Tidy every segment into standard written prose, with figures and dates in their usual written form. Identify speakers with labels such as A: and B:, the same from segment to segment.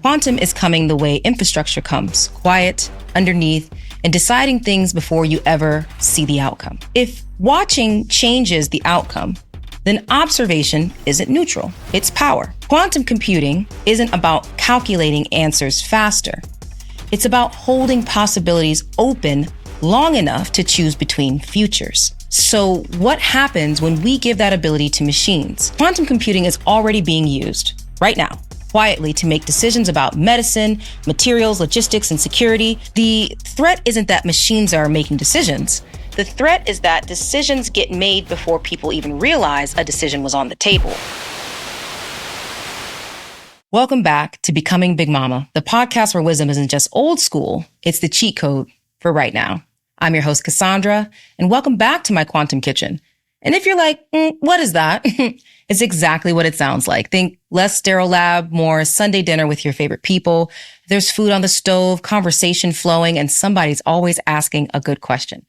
A: Quantum is coming the way infrastructure comes, quiet, underneath, and deciding things before you ever see the outcome. If watching changes the outcome, then observation isn't neutral, it's power. Quantum computing isn't about calculating answers faster. It's about holding possibilities open long enough to choose between futures. So what happens when we give that ability to machines? Quantum computing is already being used right now, quietly, to make decisions about medicine, materials, logistics, and security. The threat isn't that machines are making decisions. The threat is that decisions get made before people even realize a decision was on the table. Welcome back to Becoming Big Mama, the podcast where wisdom isn't just old school, it's the cheat code for right now. I'm your host, Cassandra, and welcome back to my quantum kitchen. And if you're like, what is that? It's exactly what it sounds like. Think less sterile lab, more Sunday dinner with your favorite people. There's food on the stove, conversation flowing, and somebody's always asking a good question.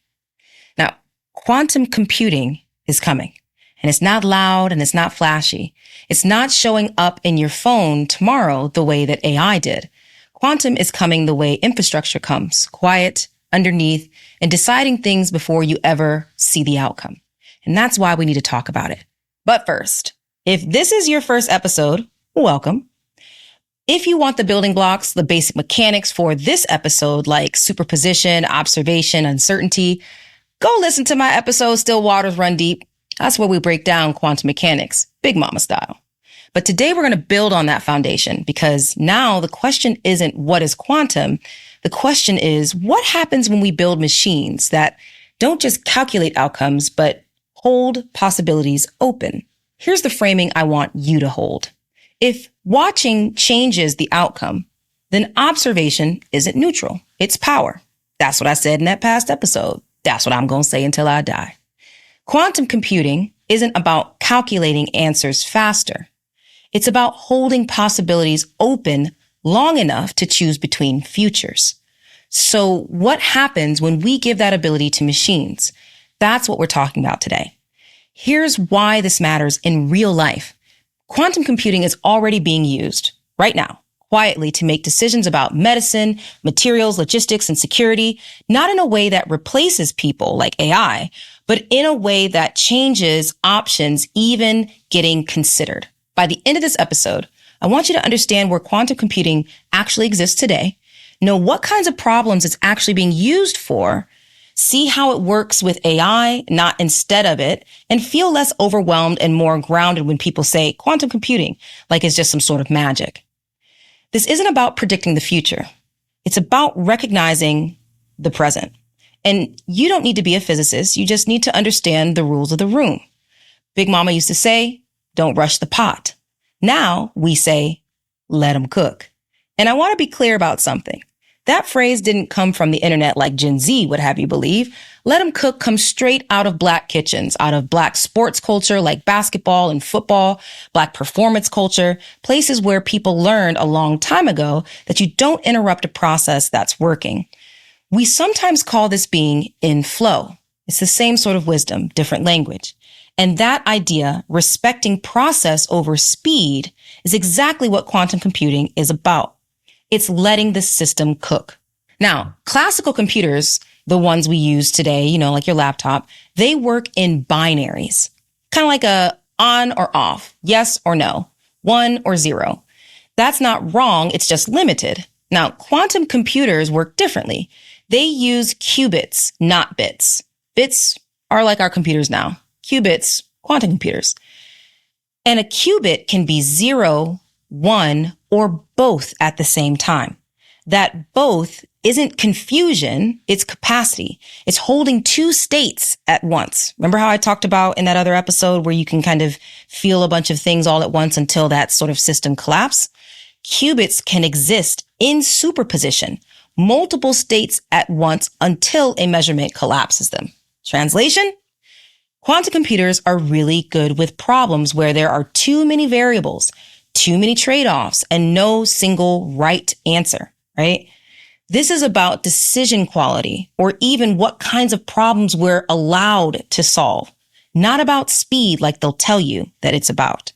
A: Now, quantum computing is coming, and it's not loud and it's not flashy. It's not showing up in your phone tomorrow the way that AI did. Quantum is coming the way infrastructure comes, quiet, underneath, and deciding things before you ever see the outcome. And that's why we need to talk about it. But first, if this is your first episode, welcome. If you want the building blocks, the basic mechanics for this episode, like superposition, observation, uncertainty, go listen to my episode, Still Waters Run Deep. That's where we break down quantum mechanics, Big Mama style. But today we're going to build on that foundation, because now the question isn't what is quantum? The question is, what happens when we build machines that don't just calculate outcomes, but hold possibilities open? Here's the framing I want you to hold. If watching changes the outcome, then observation isn't neutral. It's power. That's what I said in that past episode. That's what I'm going to say until I die. Quantum computing isn't about calculating answers faster. It's about holding possibilities open long enough to choose between futures. So what happens when we give that ability to machines? That's what we're talking about today. Here's why this matters in real life. Quantum computing is already being used right now, quietly, to make decisions about medicine, materials, logistics, and security, not in a way that replaces people like AI, but in a way that changes options even getting considered. By the end of this episode, I want you to understand where quantum computing actually exists today, know what kinds of problems it's actually being used for, see how it works with AI, not instead of it, and feel less overwhelmed and more grounded when people say quantum computing, like it's just some sort of magic. This isn't about predicting the future. It's about recognizing the present. And you don't need to be a physicist. You just need to understand the rules of the room. Big Mama used to say, don't rush the pot. Now we say, let them cook. And I want to be clear about something. That phrase didn't come from the internet like Gen Z would have you believe. Let them cook comes straight out of Black kitchens, out of Black sports culture like basketball and football, Black performance culture, places where people learned a long time ago that you don't interrupt a process that's working. We sometimes call this being in flow. It's the same sort of wisdom, different language. And that idea, respecting process over speed, is exactly what quantum computing is about. It's letting the system cook. Now, classical computers, the ones we use today, like your laptop, they work in binaries, kind of like a on or off, yes or no, 1 or 0. That's not wrong. It's just limited. Now, quantum computers work differently. They use qubits, not bits. Bits are like our computers now. Qubits, quantum computers. And a qubit can be 0, 1, or both at the same time. That both isn't confusion, it's capacity. It's holding two states at once. Remember how I talked about in that other episode where you can kind of feel a bunch of things all at once until that sort of system collapses? Qubits can exist in superposition, multiple states at once until a measurement collapses them. Translation? Quantum computers are really good with problems where there are too many variables, too many trade-offs, and no single right answer, right? This is about decision quality, or even what kinds of problems we're allowed to solve, not about speed like they'll tell you that it's about.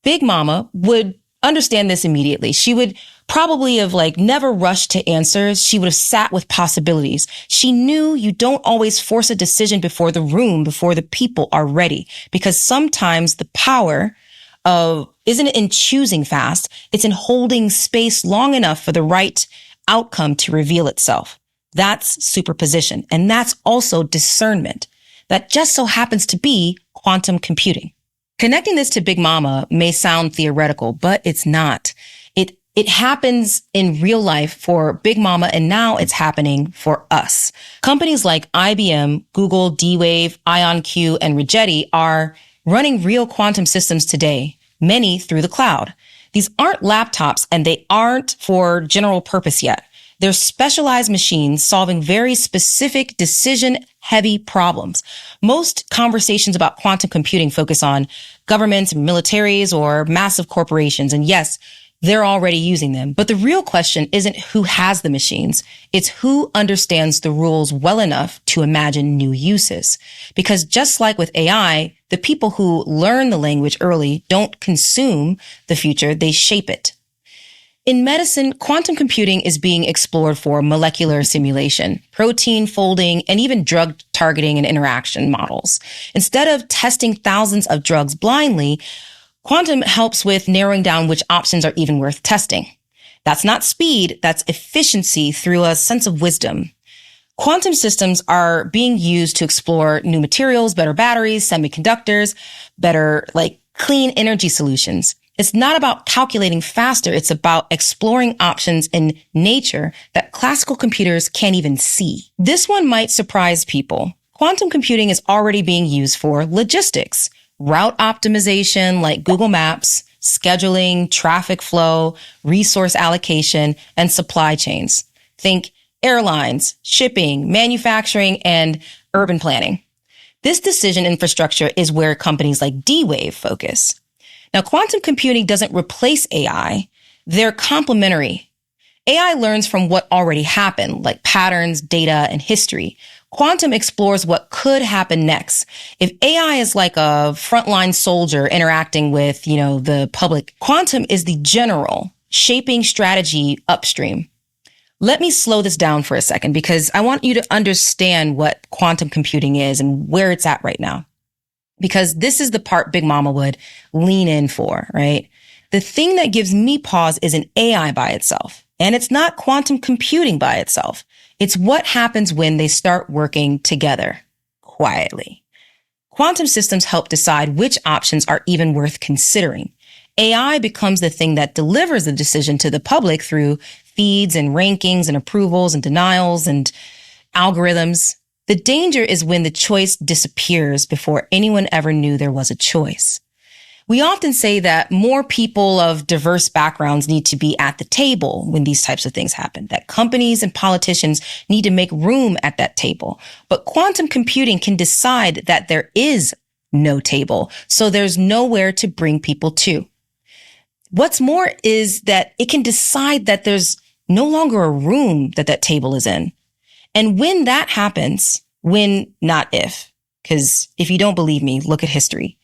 A: Big Mama would understand this immediately. She would probably have never rushed to answers. She would have sat with possibilities. She knew you don't always force a decision before the people are ready, because sometimes the power isn't in choosing fast. It's in holding space long enough for the right outcome to reveal itself. That's superposition. And that's also discernment. That just so happens to be quantum computing. Connecting this to Big Mama may sound theoretical, but it's not. It happens in real life for Big Mama, and now it's happening for us. Companies like IBM, Google, D-Wave, IonQ, and Rigetti are running real quantum systems today, many through the cloud. These aren't laptops, and they aren't for general purpose yet. They're specialized machines solving very specific decision-heavy problems. Most conversations about quantum computing focus on governments, militaries, or massive corporations. And yes, they're already using them. But the real question isn't who has the machines. It's who understands the rules well enough to imagine new uses. Because just like with AI, the people who learn the language early don't consume the future, they shape it. In medicine, quantum computing is being explored for molecular simulation, protein folding, and even drug targeting and interaction models. Instead of testing thousands of drugs blindly, quantum helps with narrowing down which options are even worth testing. That's not speed, that's efficiency through a sense of wisdom. Quantum systems are being used to explore new materials, better batteries, semiconductors, better clean energy solutions. It's not about calculating faster. It's about exploring options in nature that classical computers can't even see. This one might surprise people. Quantum computing is already being used for logistics, route optimization like Google Maps, scheduling, traffic flow, resource allocation, and supply chains. Think airlines, shipping, manufacturing, and urban planning. This decision infrastructure is where companies like D-Wave focus. Now, quantum computing doesn't replace AI. They're complementary. AI learns from what already happened, like patterns, data, and history. Quantum explores what could happen next. If AI is like a frontline soldier interacting with, the public, quantum is the general, shaping strategy upstream. Let me slow this down for a second, because I want you to understand what quantum computing is and where it's at right now. Because this is the part Big Mama would lean in for, right? The thing that gives me pause isn't AI by itself, and it's not quantum computing by itself. It's what happens when they start working together quietly. Quantum systems help decide which options are even worth considering. AI becomes the thing that delivers the decision to the public through feeds and rankings and approvals and denials and algorithms. The danger is when the choice disappears before anyone ever knew there was a choice. We often say that more people of diverse backgrounds need to be at the table when these types of things happen, that companies and politicians need to make room at that table. But quantum computing can decide that there is no table, so there's nowhere to bring people to. What's more is that it can decide that there's no longer a room that table is in. And when that happens, not if, because if you don't believe me, look at history.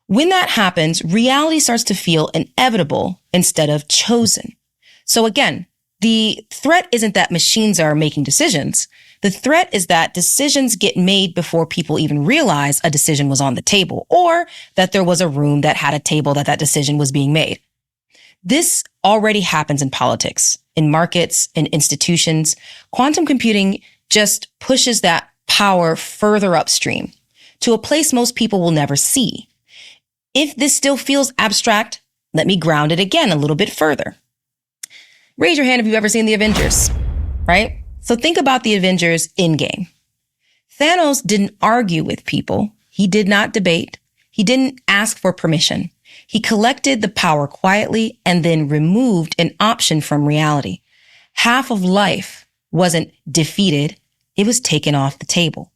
A: When that happens, reality starts to feel inevitable instead of chosen. So again, the threat isn't that machines are making decisions. The threat is that decisions get made before people even realize a decision was on the table, or that there was a room that had a table that decision was being made. This already happens in politics, in markets, in institutions. Quantum computing just pushes that power further upstream to a place most people will never see. If this still feels abstract, let me ground it again a little bit further. Raise your hand if you've ever seen The Avengers, right? So think about the Avengers Endgame. Thanos didn't argue with people. He did not debate. He didn't ask for permission. He collected the power quietly and then removed an option from reality. Half of life wasn't defeated. It was taken off the table.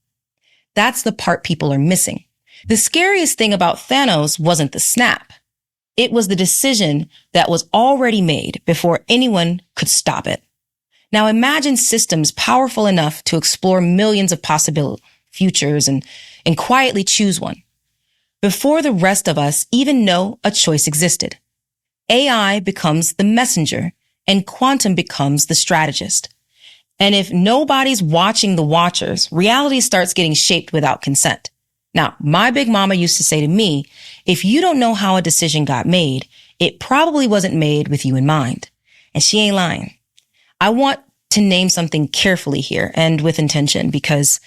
A: That's the part people are missing. The scariest thing about Thanos wasn't the snap. It was the decision that was already made before anyone could stop it. Now imagine systems powerful enough to explore millions of possible futures and quietly choose one before the rest of us even know a choice existed. AI becomes the messenger. and quantum becomes the strategist. And if nobody's watching the watchers, reality starts getting shaped without consent. Now, my big mama used to say to me, if you don't know how a decision got made, it probably wasn't made with you in mind. And she ain't lying. I want to name something carefully here and with intention, because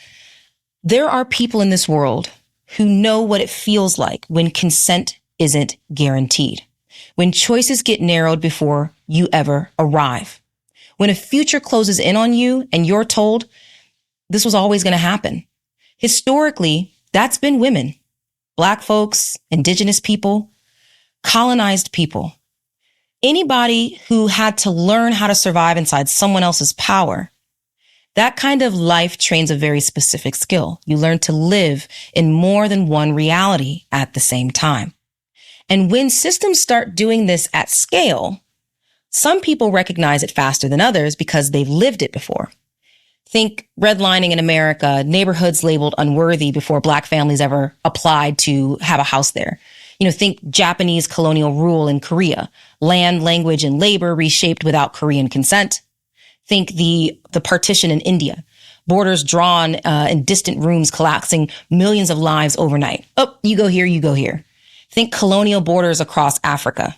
A: there are people in this world who know what it feels like when consent isn't guaranteed, when choices get narrowed before you ever arrive, when a future closes in on you and you're told this was always going to happen. Historically, that's been women, Black folks, Indigenous people, colonized people. Anybody who had to learn how to survive inside someone else's power. That kind of life trains a very specific skill. You learn to live in more than one reality at the same time. And when systems start doing this at scale, some people recognize it faster than others because they've lived it before. Think redlining in America, neighborhoods labeled unworthy before Black families ever applied to have a house there. Think Japanese colonial rule in Korea, land, language, and labor reshaped without Korean consent. Think the partition in India, borders drawn in distant rooms collapsing millions of lives overnight. Oh, you go here, you go here. Think colonial borders across Africa,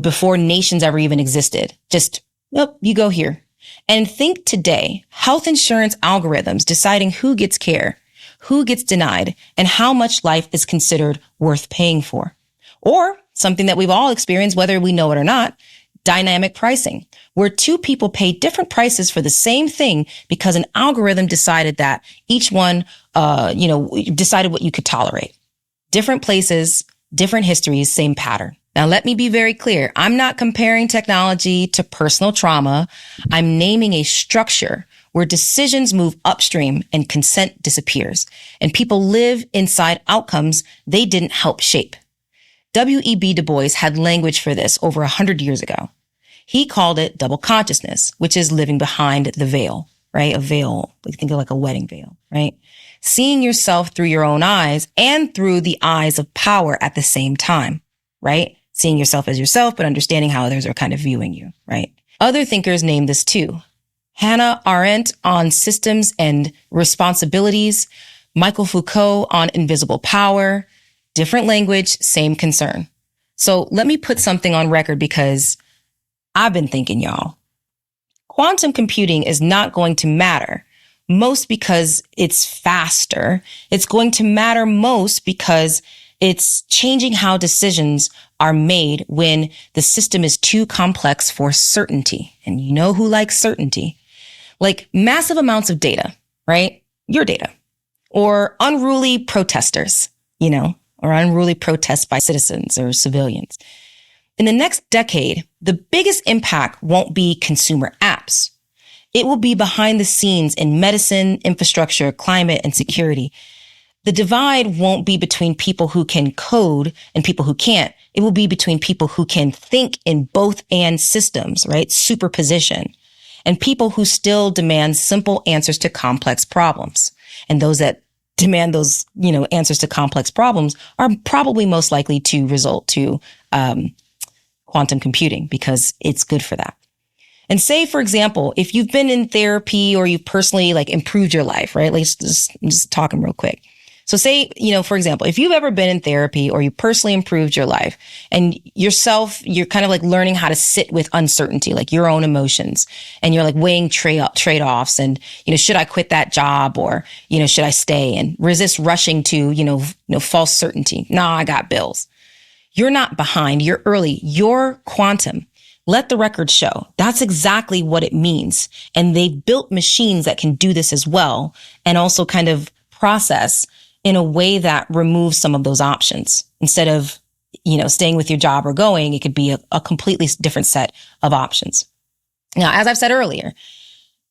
A: before nations ever even existed. Just, you go here. And think today, health insurance algorithms deciding who gets care, who gets denied, and how much life is considered worth paying for. Or something that we've all experienced, whether we know it or not, dynamic pricing, where two people pay different prices for the same thing because an algorithm decided that each one, decided what you could tolerate. Different places, different histories, same pattern. Now, let me be very clear. I'm not comparing technology to personal trauma. I'm naming a structure where decisions move upstream and consent disappears, and people live inside outcomes they didn't help shape. W.E.B. Du Bois had language for this over 100 years ago. He called it double consciousness, which is living behind the veil, right? A veil, think of like a wedding veil, right? Seeing yourself through your own eyes and through the eyes of power at the same time, right? Seeing yourself as yourself, but understanding how others are kind of viewing you, right? Other thinkers name this too. Hannah Arendt on systems and responsibilities, Michael Foucault on invisible power, different language, same concern. So let me put something on record because I've been thinking, y'all. Quantum computing is not going to matter most because it's faster. It's going to matter most because it's changing how decisions are made when the system is too complex for certainty. And you know who likes certainty? Like massive amounts of data, right? Your data. Or unruly protesters, or unruly protests by citizens or civilians. In the next decade, the biggest impact won't be consumer apps. It will be behind the scenes in medicine, infrastructure, climate, and security. The divide won't be between people who can code and people who can't. It will be between people who can think in both and systems, right? Superposition. And people who still demand simple answers to complex problems. And those that demand those, answers to complex problems are probably most likely to result to quantum computing because it's good for that. And say, for example, if you've been in therapy or you've personally improved your life, right? I'm just talking real quick. So say, for example, if you've ever been in therapy or you personally improved your life and you're kind of learning how to sit with uncertainty, like your own emotions, and you're weighing trade-offs and, should I quit that job or, should I stay and resist rushing to, false certainty? Nah, I got bills. You're not behind. You're early. You're quantum. Let the record show. That's exactly what it means. And they've built machines that can do this as well and also kind of process in a way that removes some of those options. Instead of, staying with your job or going, it could be a completely different set of options. Now, as I've said earlier,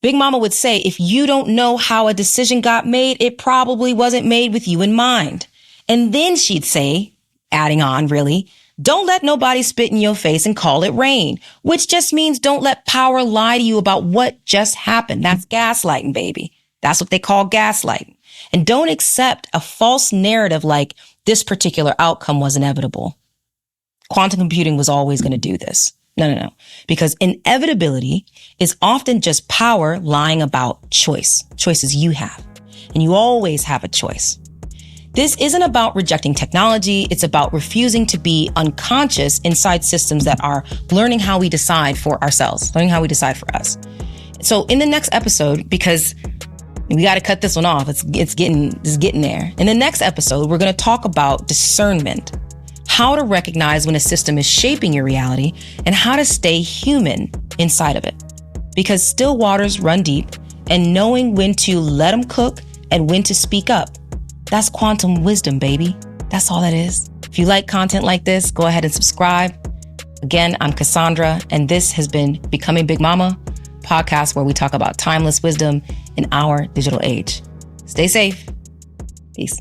A: Big Mama would say, if you don't know how a decision got made, it probably wasn't made with you in mind. And then she'd say, adding on really, don't let nobody spit in your face and call it rain, which just means don't let power lie to you about what just happened. That's gaslighting, baby. That's what they call gaslighting. And don't accept a false narrative like this particular outcome was inevitable. Quantum computing was always going to do this. No. Because inevitability is often just power lying about choices you have. And you always have a choice. This isn't about rejecting technology. It's about refusing to be unconscious inside systems that are learning how we decide for ourselves, learning how we decide for us. So in the next episode, because we got to cut this one off, it's getting there. In the next episode, we're going to talk about discernment, how to recognize when a system is shaping your reality and how to stay human inside of it. Because still waters run deep, and knowing when to let them cook and when to speak up. That's quantum wisdom, baby. That's all that is. If you like content like this, go ahead and subscribe. Again, I'm Cassandra, and this has been Becoming Big Mama, podcast where we talk about timeless wisdom in our digital age. Stay safe. Peace.